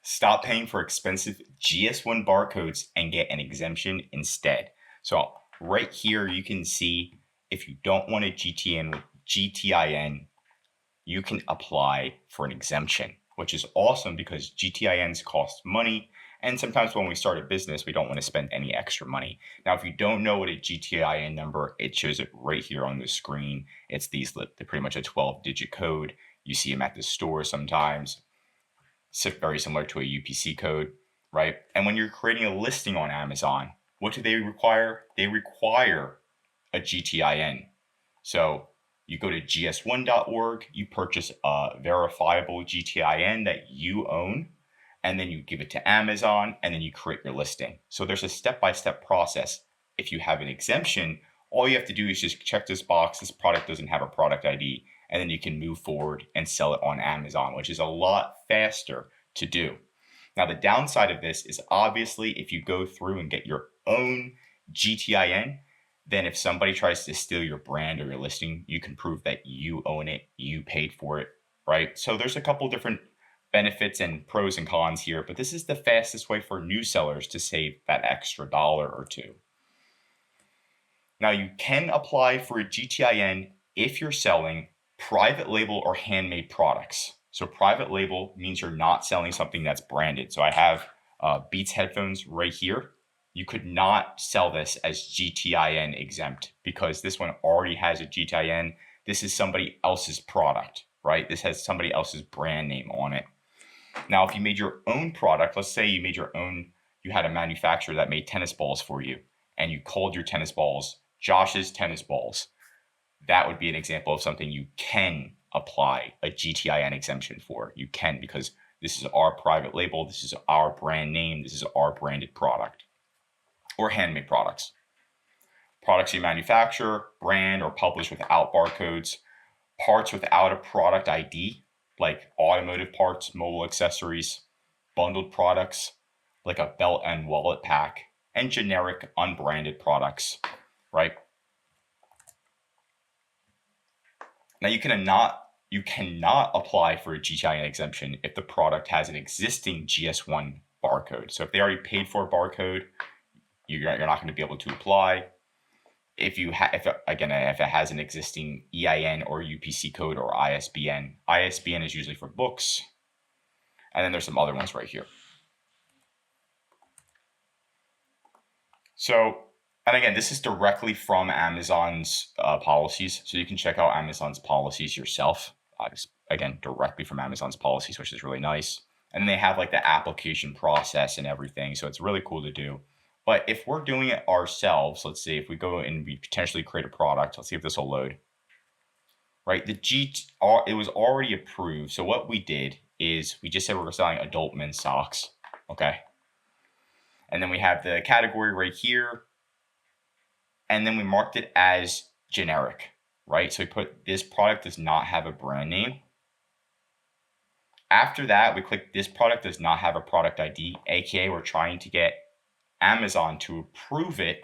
Stop paying for expensive GS1 barcodes and get an exemption instead. So right here, you can see if you don't want a GTIN, you can apply for an exemption, which is awesome because GTINs cost money. And sometimes when we start a business, we don't want to spend any extra money. Now, if you don't know what a GTIN number, it shows it right here on the screen. It's they're pretty much a 12-digit code. You see them at the store sometimes. Very similar to a UPC code, right? And when you're creating a listing on Amazon, what do they require? They require a GTIN. So you go to gs1.org, you purchase a verifiable GTIN that you own, and then you give it to Amazon, and then you create your listing. So there's a step-by-step process. If you have an exemption, all you have to do is just check this box. This product doesn't have a product ID, and then you can move forward and sell it on Amazon, which is a lot faster to do. Now, the downside of this is obviously if you go through and get your own GTIN, then if somebody tries to steal your brand or your listing, you can prove that you own it, you paid for it, right? So there's a couple different benefits and pros and cons here, but this is the fastest way for new sellers to save that extra $1 or $2. Now, you can apply for a GTIN if you're selling private label or handmade products. So private label means you're not selling something that's branded. So I have Beats headphones right here. You could not sell this as GTIN exempt because this one already has a GTIN. This is somebody else's product, right? This has somebody else's brand name on it. Now, if you made your own product, let's say you had a manufacturer that made tennis balls for you and you called your tennis balls Josh's tennis balls, that would be an example of something you can apply a GTIN exemption for. You can, because this is our private label, this is our brand name, this is our branded product. Or handmade products. Products you manufacture, brand, or publish without barcodes. Parts without a product ID, like automotive parts, mobile accessories, bundled products, like a belt and wallet pack, and generic unbranded products, right? Now, you cannot apply for a GTIN exemption if the product has an existing GS1 barcode. So if they already paid for a barcode, you're not going to be able to apply. If it has an existing EIN or UPC code or ISBN. ISBN is usually for books. And then there's some other ones right here. So, and again, this is directly from Amazon's policies. So you can check out Amazon's policies yourself. Again, directly from Amazon's policies, which is really nice. And they have like the application process and everything. So it's really cool to do. But if we're doing it ourselves, let's see if we go and we potentially create a product. Let's see if this will load. Right, it was already approved. So what we did is we just said we're selling adult men's socks. Okay. And then we have the category right here. And then we marked it as generic, right? So we put this product does not have a brand name. After that, we click this product does not have a product ID, aka we're trying to get Amazon to approve it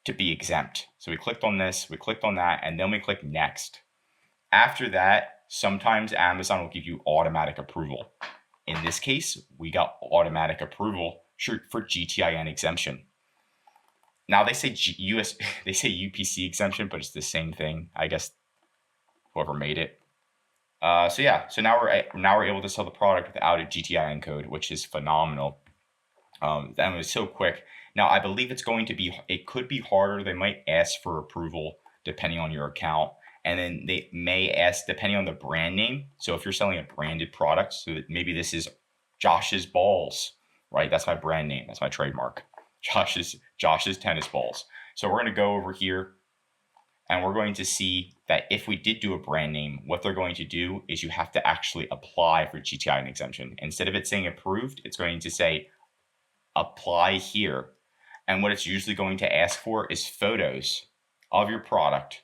to be exempt. So we clicked on this, we clicked on that, and then we click next. After that, sometimes Amazon will give you automatic approval. In this case, we got automatic approval for GTIN exemption. Now they say UPC exemption, but it's the same thing. I guess whoever made it. So now we're able to sell the product without a GTIN code, which is phenomenal. That was so quick. Now I believe it could be harder. They might ask for approval depending on your account, and then they may ask depending on the brand name. So if you're selling a branded product, so maybe this is Josh's balls, right? That's my brand name. That's my trademark. Josh's tennis balls. So we're going to go over here and we're going to see that if we did do a brand name, what they're going to do is you have to actually apply for GTIN exemption. Instead of it saying approved, it's going to say apply here. And what it's usually going to ask for is photos of your product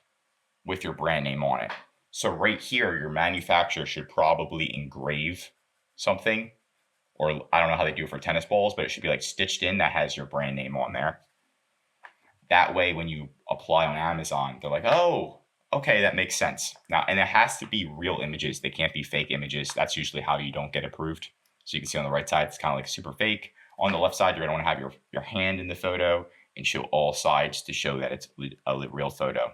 with your brand name on it. So right here, your manufacturer should probably engrave something, or I don't know how they do it for tennis balls, but it should be like stitched in that has your brand name on there. That way, when you apply on Amazon, they're like, oh, okay, that makes sense. Now, and it has to be real images. They can't be fake images. That's usually how you don't get approved. So you can see on the right side, it's kind of like super fake. On the left side, you're going to want to have your hand in the photo and show all sides to show that it's a real photo.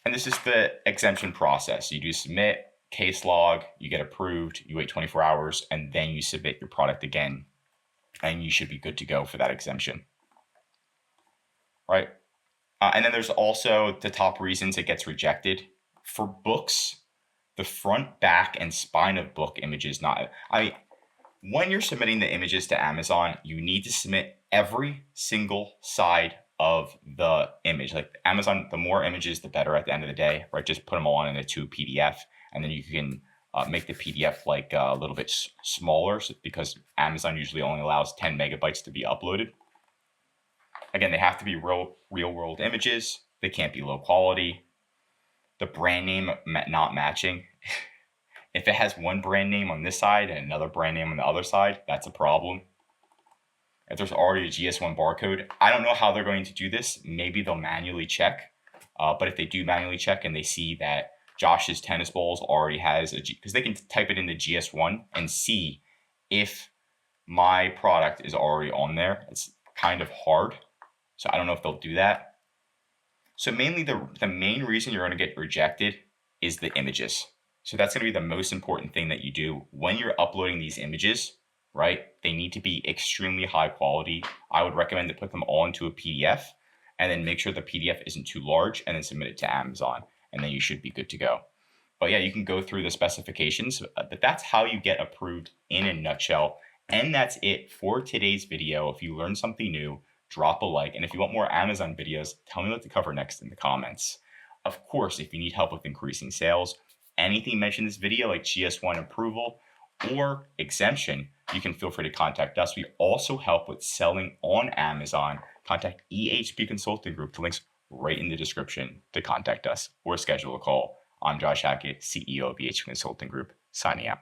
And this is the exemption process. You do submit, case log, you get approved, you wait 24 hours, and then you submit your product again, and you should be good to go for that exemption, right? And then there's also the top reasons it gets rejected. For books, the front, back, and spine of book images, when you're submitting the images to Amazon, you need to submit every single side of the image. Like Amazon, the more images, the better at the end of the day, right? Just put them all into a PDF, and then you can make the PDF like a little bit smaller, because Amazon usually only allows 10 megabytes to be uploaded. Again, they have to be real world images. They can't be low quality. The brand name not matching. If it has one brand name on this side and another brand name on the other side, that's a problem. If there's already a GS1 barcode, I don't know how they're going to do this. Maybe they'll manually check. But if they do manually check and they see that Josh's tennis balls already has because they can type it in the GS1 and see if my product is already on there. It's kind of hard. So I don't know if they'll do that. So mainly the main reason you're going to get rejected is the images. So that's going to be the most important thing that you do when you're uploading these images, right? They need to be extremely high quality. I would recommend to put them all into a PDF and then make sure the PDF isn't too large and then submit it to Amazon, and then you should be good to go. But yeah, you can go through the specifications, but that's how you get approved in a nutshell. And that's it for today's video. If you learned something new, drop a like. And if you want more Amazon videos, tell me what to cover next in the comments. Of course, if you need help with increasing sales, anything mentioned in this video like GS1 approval or exemption, you can feel free to contact us. We also help with selling on Amazon. Contact EHP Consulting Group. The link's right in the description to contact us or schedule a call. I'm Josh Hackett, CEO of EHP Consulting Group, signing out.